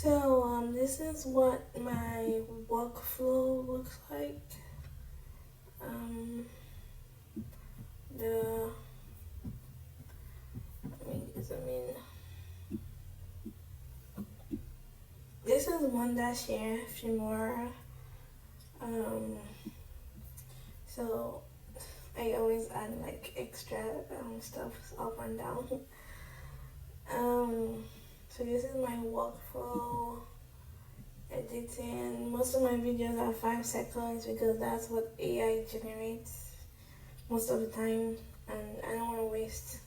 This is what my workflow looks like. The this is Wondershare Filmora. Um, so I always add like extra stuff up and down. So this is my workflow editing. Most of my videos are 5 seconds because that's what AI generates most of the time, and I don't want to waste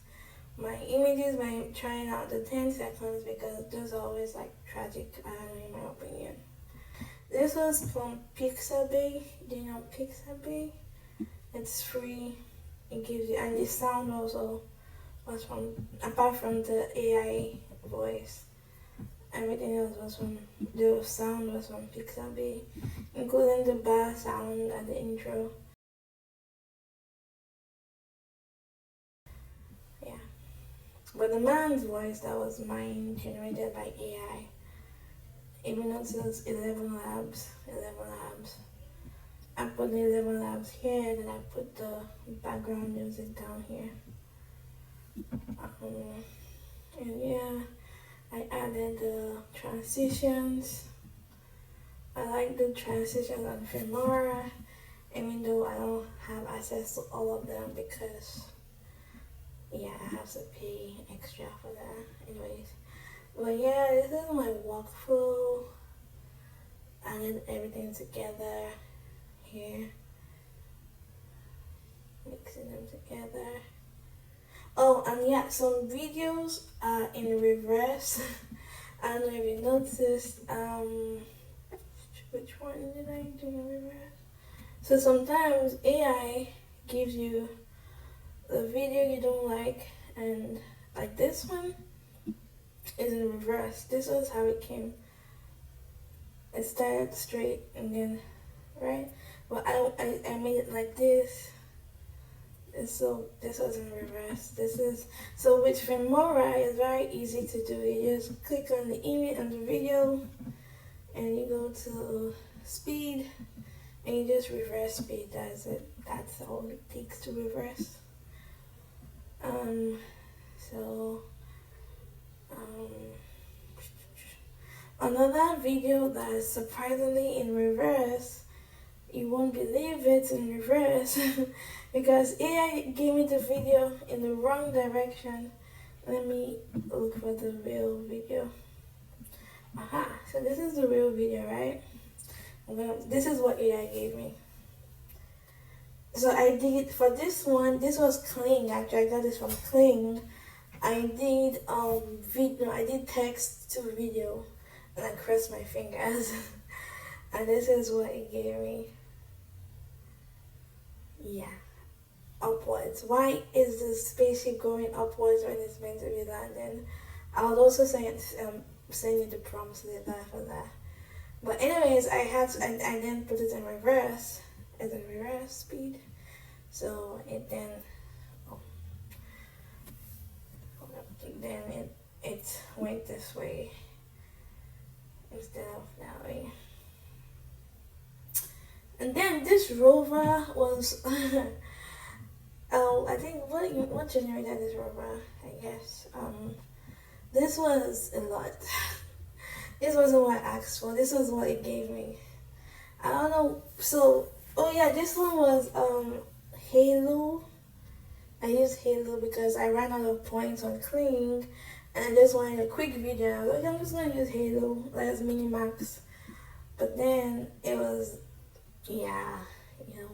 my images by trying out the 10 seconds because those are always like tragic, I don't know, in my opinion. This was from Pixabay. Do you know Pixabay? It's free. It gives you, and the sound also was from, apart from the AI voice, everything else was from, the sound was from Pixabay, including the bar sound and the intro. Yeah. But the man's voice, that was mine, generated by AI. Even though it says 11 labs. I put the 11 labs here, then I put the background music down here. And yeah, I added the transitions. I like the transitions on Filmora, even though I don't have access to all of them because, yeah, I have to pay extra for that. Anyways, but yeah, this is my workflow. Added everything together here, mixing them together. Oh, and yeah, some videos are in reverse. I don't know if you noticed. Which one did I do in reverse? So sometimes AI gives you the video you don't like, and like this one is in reverse. This was how it came. It started straight and then right, but I made it like this. And so this was in reverse. This is, so with Filmora it's very easy to do. You just click on the image and the video, and you go to speed, and you just reverse speed. That's it. That's all it takes to reverse. So another video that is surprisingly in reverse. You won't believe it's in reverse because AI gave me the video in the wrong direction. Let me look for the real video. Aha, so this is the real video, right? This is what AI gave me. So I did, for this one, this was Kling, actually I got this from Kling. I did video, I did text to video, and I crossed my fingers. And this is what it gave me. Yeah, upwards. Why is the spaceship going upwards when it's meant to be landing? I would also send you the prompts later for that. But anyways, I then put it in reverse, as a reverse speed. So it then, it went this way instead of that way. And then this rover was, I think, what generated this rover, I guess. This was a lot. This wasn't what I asked for. This was what it gave me. I don't know. So, oh yeah, this one was Halo. I used Halo because I ran out of points on Kling, and I just wanted a quick video. I was like, I'm just gonna use Halo, like Minimax. But then it was, yeah, you know.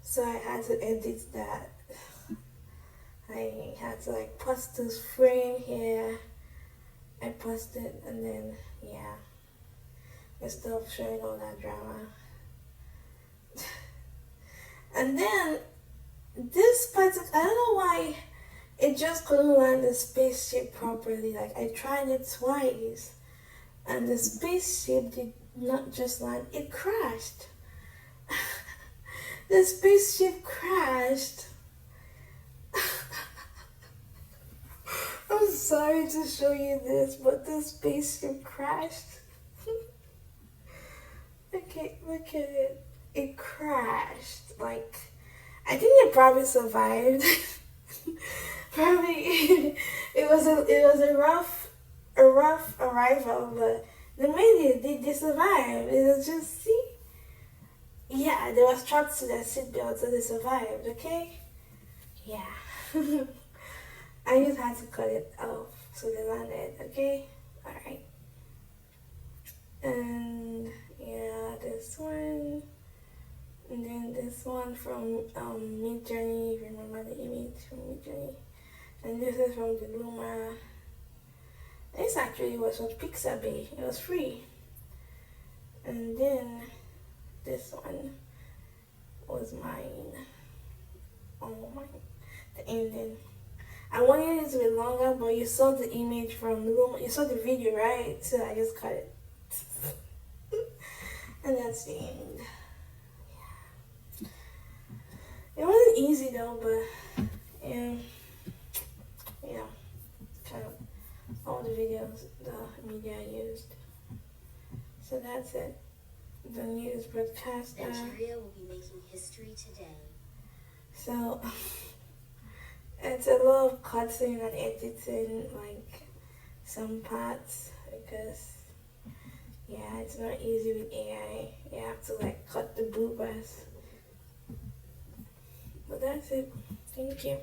So I had to edit that. I had to like post this frame here. I posted, and then yeah, instead of showing all that drama. And then this particular, I don't know why it just couldn't land the spaceship properly. Like I tried it twice, and the spaceship did not just land, it crashed. The spaceship crashed. I'm sorry to show you this, but the spaceship crashed. Okay, look at it. It crashed. Like, I think it probably survived. Probably it was a rough arrival, but they made it. They survived. It was just, see, yeah, they were strapped to their seatbelt, so they survived. Okay, yeah. I just had to cut it off so they landed. Okay, all right, and yeah, this one. And then this one from Mid Journey, if you remember the image from Mid Journey. And this is from the Luma. This actually was on Pixabay. It was free. And then this one was mine. Oh my, the ending. I wanted it to be longer, but you saw the image from Luma. You saw the video, right? So I just cut it. And that's the end. It wasn't easy though, but yeah, kind of all the videos the media used. So that's it. The news broadcast. Nigeria will be making history today. So it's a lot of cutting and editing, like some parts, because yeah, it's not easy with AI. You have to like cut the bloopers. But that's it. Thank you.